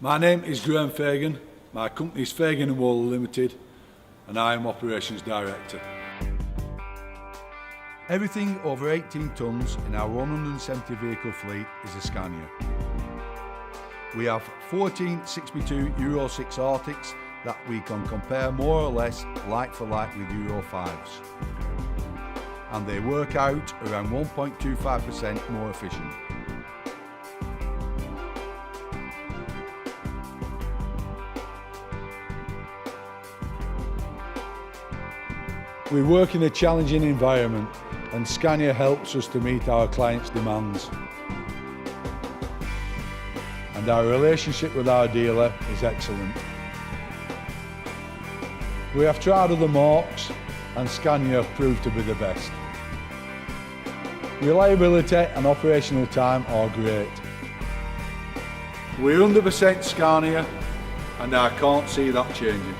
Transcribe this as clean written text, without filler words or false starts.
My name is Graham Fagan, my company is Fagan Whalley Limited and I am Operations Director. Everything over 18 tonnes in our 170 vehicle fleet is a Scania. We have 14 6x2 Euro 6 Arctics that we can compare more or less like for like with Euro 5s. And they work out around 1.25% more efficient. We work in a challenging environment and Scania helps us to meet our clients' demands. And our relationship with our dealer is excellent. We have tried other marques and Scania proved to be the best. Reliability and operational time are great. We're 100% Scania and I can't see that changing.